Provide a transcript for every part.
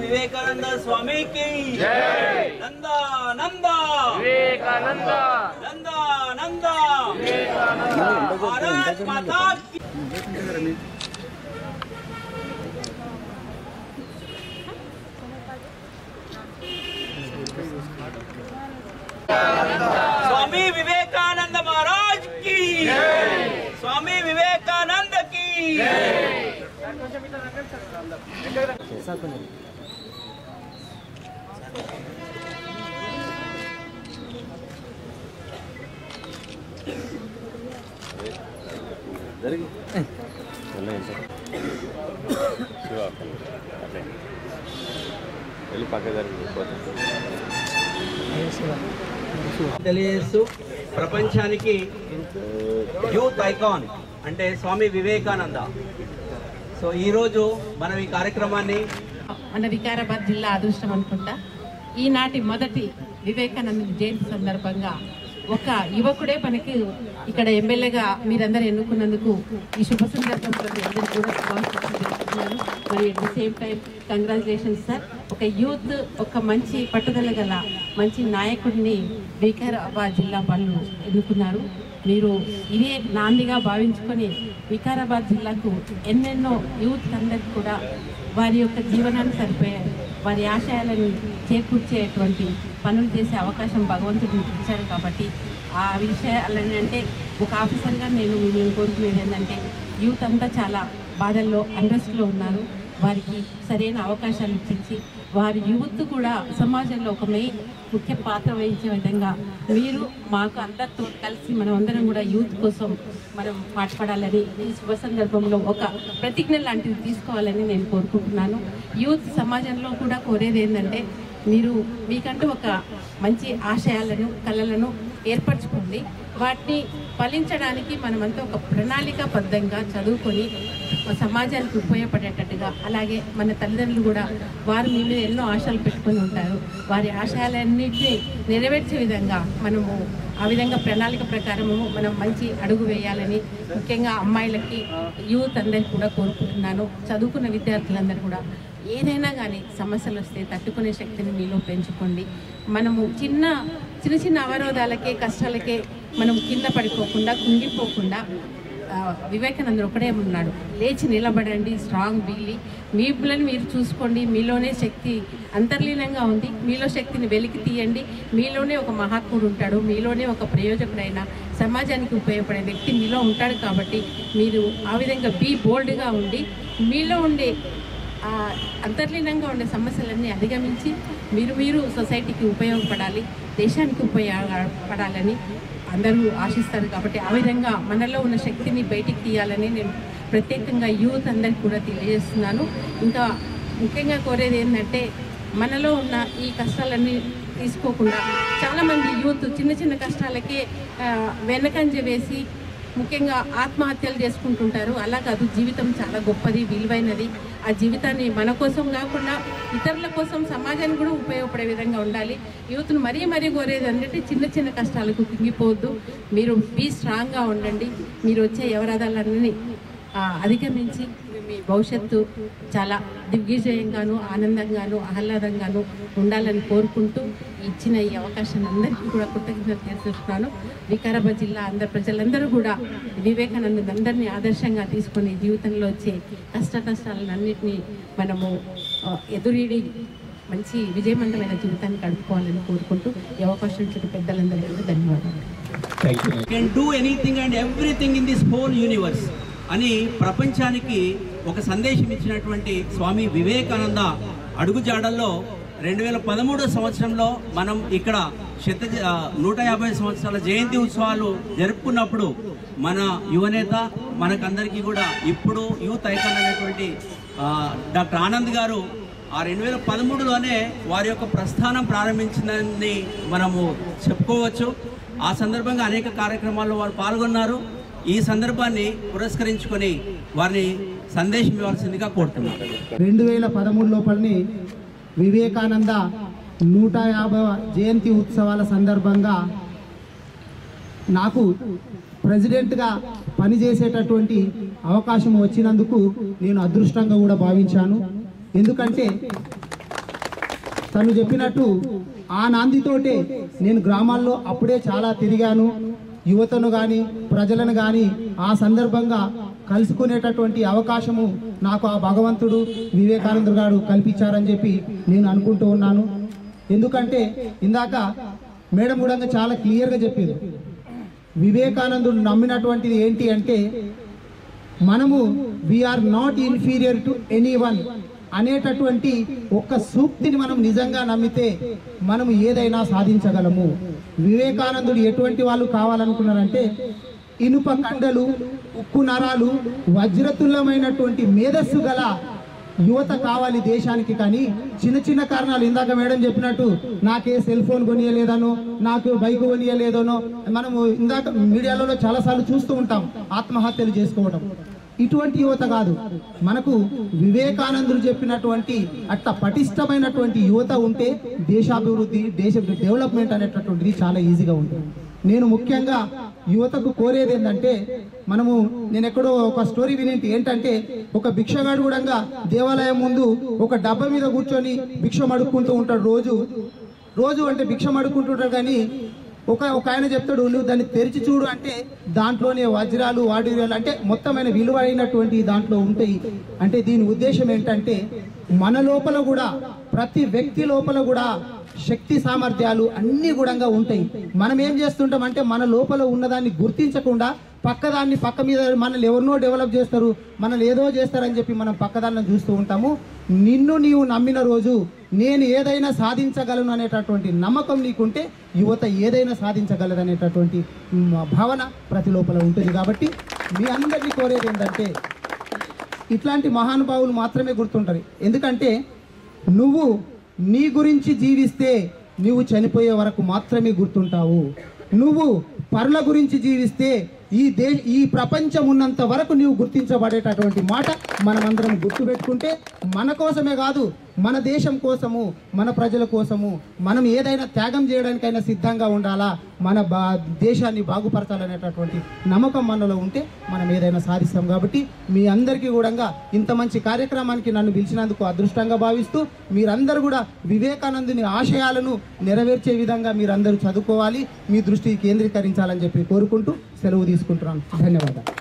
विवेकानंद स्वामी की जय। नंदा नंदा विवेकानंद, नंदा नंदा विवेकानंद, भारत माता की। स्वामी विवेकानंद महाराज की जय। स्वामी विवेकानंद की जय। ప్రపంచానికి యూత్ ఐకాన్ అంటే స్వామి వివేకానంద. సో ఈరోజు మనం ఈ కార్యక్రమాన్ని మన వికారాబాద్ జిల్లా అదృష్టం అనుకుంటా. ఈనాటి మొదటి వివేకానంద జయంతి సందర్భంగా ఒక యువకుడే మనకి ఇక్కడ ఎమ్మెల్యేగా మీరందరూ ఎన్నుకున్నందుకు ఈ శుభ సందర్భంలో అందరూ కూడా శుభాకాంక్షలు. మరి at the same time congratulations sir. ఒక యూత్, ఒక మంచి పట్టుదల గల మంచి నాయకుడిని వికారాబాద్ జిల్లా వాళ్ళు ఎన్నుకున్నారు. మీరు ఇదే నాందిగా భావించుకొని వికారాబాద్ జిల్లాకు ఎన్నెన్నో యూత్ అందరికీ కూడా వారి యొక్క జీవనాన్ని సరిపోయే వారి ఆశయాలను చేకూర్చేటువంటి పనులు చేసే అవకాశం భగవంతుడు ఇచ్చారు. కాబట్టి ఆ విషయాలని అంటే ఒక ఆఫీసర్గా నేను కోరుకునేది ఏంటంటే యూత్ అంతా చాలా బాధల్లో అరెస్ట్లో ఉన్నారు. వారికి సరైన అవకాశాలు ఇప్పించి వారి యూత్ కూడా సమాజంలో ఒక ముఖ్య పాత్ర వహించే విధంగా మీరు మాకు అందరితో కలిసి మనం అందరం కూడా యూత్ కోసం మనం పాటుపడాలని ఈ శుభ సందర్భంలో ఒక ప్రతిజ్ఞ లాంటిది తీసుకోవాలని నేను కోరుకుంటున్నాను. యూత్ సమాజంలో కూడా కోరేది ఏంటంటే మీరు మీకంటూ ఒక మంచి ఆశయాలను, కళలను ఏర్పరచుకోండి. వాటిని ఫలించడానికి మనమంతా ఒక ప్రణాళికాబద్ధంగా చదువుకొని సమాజానికి ఉపయోగపడేటట్టుగా, అలాగే మన తల్లిదండ్రులు కూడా వారు మీ మీద ఎన్నో ఆశలు పెట్టుకొని ఉంటారు, వారి ఆశయాలన్నింటినీ నెరవేర్చే విధంగా మనము ఆ విధంగా ప్రణాళిక ప్రకారము మనం మంచి అడుగు వేయాలని ముఖ్యంగా అమ్మాయిలకి, యూత్ అందరికీ కూడా కోరుకుంటున్నాను. చదువుకున్న విద్యార్థులందరూ కూడా ఏదైనా కానీ సమస్యలు వస్తే తట్టుకునే శక్తిని మీలో పెంచుకోండి. మనము చిన్న చిన్న అవరోధాలకే, కష్టాలకే మనం కింద పడిపోకుండా, కుంగిపోకుండా వివేకానందుడు ఒకడే ఉన్నాడు, లేచి నిలబడండి, స్ట్రాంగ్ బిల్లి, మీలను మీరు చూసుకోండి, మీలోనే శక్తి అంతర్లీనంగా ఉంది, మీలో శక్తిని వెలికి తీయండి, మీలోనే ఒక మహాత్ముడు ఉంటాడు, మీలోనే ఒక ప్రయోజకుడైన సమాజానికి ఉపయోగపడే వ్యక్తి మీలో ఉంటాడు. కాబట్టి మీరు ఆ విధంగా బీ బోల్డ్గా ఉండి మీలో ఉండే అంతర్లీనంగా ఉండే సమస్యలన్నీ అధిగమించి మీరు సొసైటీకి ఉపయోగపడాలి, దేశానికి ఉపయోగపడాలని అందరూ ఆశిస్తారు. కాబట్టి ఆ విధంగా మనలో ఉన్న శక్తిని బయటికి తీయాలని నేను ప్రత్యేకంగా యూత్ అందరికీ కూడా తెలియజేస్తున్నాను. ఇంకా ముఖ్యంగా కోరేది ఏంటంటే, మనలో ఉన్న ఈ కష్టాలన్నీ తీసుకోకుండా చాలామంది యూత్ చిన్న కష్టాలకే వెనకంజ వేసి ముఖ్యంగా ఆత్మహత్యలు చేసుకుంటుంటారు. అలా కాదు, జీవితం చాలా గొప్పది, విలువైనది. ఆ జీవితాన్ని మన కోసం కాకుండా ఇతరుల కోసం, సమాజానికి కూడా ఉపయోగపడే విధంగా ఉండాలి. యూత్ను మరీ కోరేది అంటే చిన్న కష్టాలకు కుంగిపోవద్దు, మీరు బీ స్ట్రాంగ్గా ఉండండి. మీరు వచ్చే ఎవరాదాలన్నీ అధిగమించి మీ భవిష్యత్తు చాలా దిగ్విజయంగాను, ఆనందంగాను, ఆహ్లాదంగాను ఉండాలని కోరుకుంటూ ఇచ్చిన ఈ అవకాశాన్ని అందరికీ కూడా కృతజ్ఞతలు తెలియజేస్తున్నాను. వికారాబాద్ జిల్లా అందరి ప్రజలందరూ కూడా వివేకానందుని అందరినీ ఆదర్శంగా తీసుకొని జీవితంలో వచ్చే కష్టాలన్నింటినీ మనము ఎదురీడి మంచి విజయవంతమైన జీవితాన్ని గడుపుకోవాలని కోరుకుంటూ ఈ అవకాశం ఇచ్చిన పెద్దలందరికీ ధన్యవాదాలు. Can do anything and everything in this whole universe అని ప్రపంచానికి ఒక సందేశం ఇచ్చినటువంటి స్వామి వివేకానంద అడుగుజాడల్లో 2013 సంవత్సరంలో మనం ఇక్కడ 150 సంవత్సరాల జయంతి ఉత్సవాలు జరుపుకున్నప్పుడు మన యువనేత మనకందరికీ కూడా ఇప్పుడు యూత్ ఐకాన్ అనేటువంటి డాక్టర్ ఆనంద్ గారు ఆ 2013లోనే వారి యొక్క ప్రస్థానం ప్రారంభించిందని మనము చెప్పుకోవచ్చు. ఆ సందర్భంగా అనేక కార్యక్రమాల్లో వారు పాల్గొన్నారు. ఈ సందర్భాన్ని పురస్కరించుకొని వారిని సందేశం ఇవ్వాల్సిందిగా కోరుతున్నారు. 2013 లోపలని వివేకానంద 150వ జయంతి ఉత్సవాల సందర్భంగా నాకు ప్రెసిడెంట్గా పనిచేసేటటువంటి అవకాశం వచ్చినందుకు నేను అదృష్టంగా కూడా భావించాను. ఎందుకంటే తను చెప్పినట్టు ఆ నాందితోటే నేను గ్రామాల్లో అప్పుడే చాలా తిరిగాను. యువతను కానీ ప్రజలను కానీ ఆ సందర్భంగా కలుసుకునేటటువంటి అవకాశము నాకు ఆ భగవంతుడు వివేకానందుడు గారు కల్పించారని చెప్పి నేను అనుకుంటూ ఉన్నాను. ఎందుకంటే ఇందాక మేడం కూడా చాలా క్లియర్గా చెప్పింది. వివేకానందుడు నమ్మినటువంటిది ఏంటి అంటే, మనము we're not inferior to anyone అనేటటువంటి ఒక్క సూక్తిని మనం నిజంగా నమ్మితే మనము ఏదైనా సాధించగలము. వివేకానందుడు ఎటువంటి వాళ్ళు కావాలనుకున్నారంటే, ఇనుప కండలు, ఉక్కు నరాలు, వజ్రతుల్యమైనటువంటి మేధస్సు గల యువత కావాలి దేశానికి. కానీ చిన్న కారణాలు, ఇందాక మేడం చెప్పినట్టు నాకే సెల్ ఫోన్ కొనియలేదనో, నాకు బైక్ కొనియలేదనో, మనము ఇందాక మీడియాలో చాలాసార్లు చూస్తూ ఉంటాం ఆత్మహత్యలు చేసుకోవడం. ఇటువంటి యువత కాదు మనకు. వివేకానందుడు చెప్పినటువంటి అట్లా పటిష్టమైనటువంటి యువత ఉంటే దేశాభివృద్ధి, దేశ డెవలప్మెంట్ అనేటటువంటిది చాలా ఈజీగా ఉంటుంది. నేను ముఖ్యంగా యువతకు కోరేది ఏంటంటే, నేను ఎక్కడో ఒక స్టోరీ వినేంటి ఏంటంటే, ఒక భిక్షగాడు కూడా దేవాలయం ముందు ఒక డబ్బా మీద కూర్చొని భిక్షం అడుక్కుంటూ ఉంటాడు. రోజు అంటే భిక్షం అడుక్కుంటుంటాడు. కానీ ఒక ఆయన చెప్తాడు, నువ్వు దాన్ని తెరిచి చూడు అంటే దాంట్లోనే వజ్రాలు, వాడిరాలు అంటే మొత్తమైన విలువైనటువంటి దాంట్లో ఉంటాయి. అంటే దీని ఉద్దేశం ఏంటంటే, మన లోపల కూడా, ప్రతి వ్యక్తి లోపల కూడా శక్తి సామర్థ్యాలు అన్నీ కూడా ఉంటాయి. మనం ఏం చేస్తుంటాం అంటే, మన లోపల ఉన్నదాన్ని గుర్తించకుండా పక్క మీద మనల్ని ఎవరినో డెవలప్ చేస్తారు, మనల్ని ఏదో చేస్తారని చెప్పి మనం పక్కదాన్ని చూస్తూ ఉంటాము. నిన్ను నీవు నమ్మిన రోజు నేను ఏదైనా సాధించగలను అనేటటువంటి నమ్మకం నీకుంటే యువత ఏదైనా సాధించగలదు అనేటటువంటి భావన ప్రతి లోపల ఉంటుంది. కాబట్టి మీ అందరినీ కోరేది ఏంటంటే, ఇట్లాంటి మహానుభావులు మాత్రమే గుర్తుంటారు. ఎందుకంటే నువ్వు నీ గురించి జీవిస్తే నువ్వు చనిపోయే వరకు మాత్రమే గుర్తుంటావు. నువ్వు పరుల గురించి జీవిస్తే ఈ ప్రపంచం ఉన్నంత వరకు నీవు గుర్తించబడేటటువంటి మాట మనమందరం గుర్తుపెట్టుకుంటే మన కోసమే కాదు, మన దేశం కోసము, మన ప్రజల కోసము మనం ఏదైనా త్యాగం చేయడానికైనా సిద్ధంగా ఉండాలా. మన దేశాన్ని బాగుపరచాలనేటటువంటి నమ్మకం మనలో ఉంటే మనం ఏదైనా సాధిస్తాం. కాబట్టి మీ అందరికీ కూడా ఇంత మంచి కార్యక్రమానికి నన్ను పిలిచినందుకు అదృష్టంగా భావిస్తూ మీరందరూ కూడా వివేకానందుని ఆశయాలను నెరవేర్చే విధంగా మీరందరూ చదువుకోవాలి, మీ దృష్టి కేంద్రీకరించాలని చెప్పి కోరుకుంటూ సెలవు తీసుకుంటున్నాను. ధన్యవాదాలు.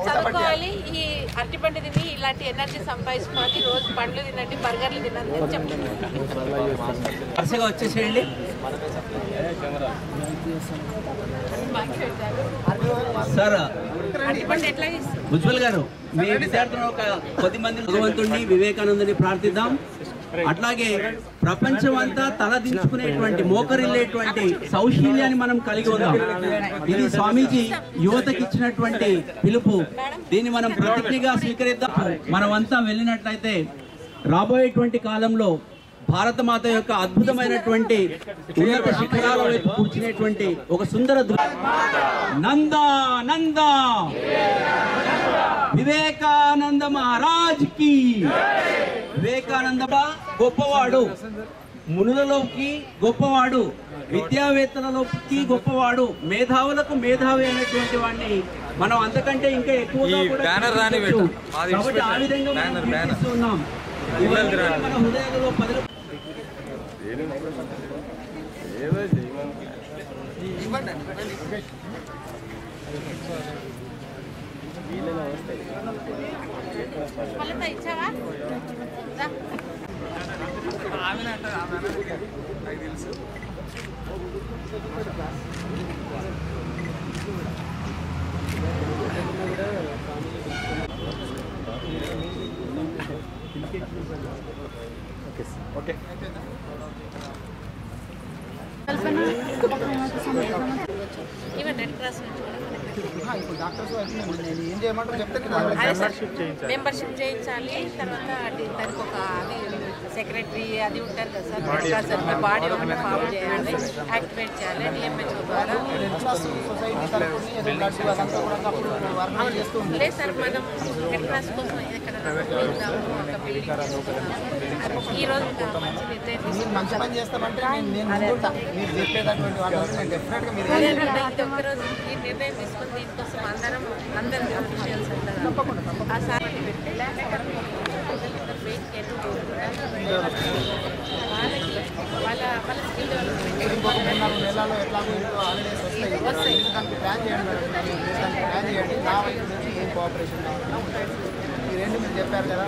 చదువుకోవాలి. ఈ అరటిపండు తిని ఇలాంటి ఎనర్జీ సంపాదించుకోవాలి. రోజు పండ్లు తినండి, బర్గర్లు తినండి అని చెప్తున్నాను. వరుసగా వచ్చేసేయండి. సార్ అరటిపండు ఎట్లా ఇస్తారు? ఉజ్వల్ గారు, మీ విద్యార్థులను ఒక 10 మంది భగవంతుడిని వివేకానందుని ప్రార్థిద్దాం. అట్లాగే ప్రపంచం అంతా తలదించుకునేటువంటి మోకరిల్లేటువంటి సౌశీల్యాన్ని మనం కలిగి ఉన్నాం. ఇది స్వామీజీ యువతకి ఇచ్చినటువంటి పిలుపు. దీన్ని మనం ప్రతిజ్ఞగా స్వీకరిద్దాం. మనమంతా వెళ్ళినట్లయితే రాబోయేటువంటి కాలంలో భారతమాత యొక్క అద్భుతమైనటువంటి ఉన్నత శిఖరాల వైపు కూర్చునేటువంటి ఒక సుందర నందా నందా వివేకానంద మహారాజ్ కి. వివేకానంద గొప్పవాడు, మునులలోకి గొప్పవాడు, విద్యావేత్తలలోకి గొప్పవాడు, మేధావులకు మేధావి అనేటువంటి వాడిని మనం అంతకంటే ఇంకా ఎక్కువగా కాబట్టి ఆ విధంగా మనం కీర్తిస్తున్నాం. మన హృదయాలలో ఇచ్చావా? ఓకే. ఈవెన్ రెడ్ క్రాస్ నుంచి ఇప్పుడు డాక్టర్స్ నేను ఏం చేయమంటారు చెప్తే మెంబర్షిప్ చేయించాలి. తర్వాత దానికి ఒక అది సెక్రటరీ అది ఉంటారు కదా సార్, రెడ్ క్రాస్ బాడీ ఒకటి ఫామ్ చేయాలి, యాక్టివేట్ చేయాలి. డిఎంహెచ్ఓ ద్వారా లేదు సార్, మనం రెడ్ క్రాస్ కోసం ఎక్కడ ఒక బిల్డింగ్ ఈరోజు మంచి నిర్ణయం మంచి పని చేస్తామంటే మీరు చెప్పేటటువంటి ప్రతి ఒక్కరోజు ఈ నిర్ణయం తీసుకుని దీనికోసం అందరం అఫీషియల్స్ అంటారు ఆ సార్ వాళ్ళ స్కిల్ డెవలప్మెంట్ నెలలో ఎట్లాగో హాలిడేస్ వస్తాయి, దానికి ప్లాన్ చేయండి మేడం. ప్లాన్ చేయండి. నా వైపు నుంచి ఏం కోఆపరేషన్ ఈ రెండు మీరు చెప్పారు కదా,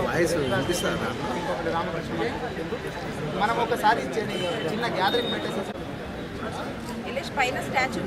ఇంకొకటి రామకృష్ణ. మనం ఒకసారి చిన్న గ్యాదరింగ్ పెట్టేసి పైన స్టాచ్యూ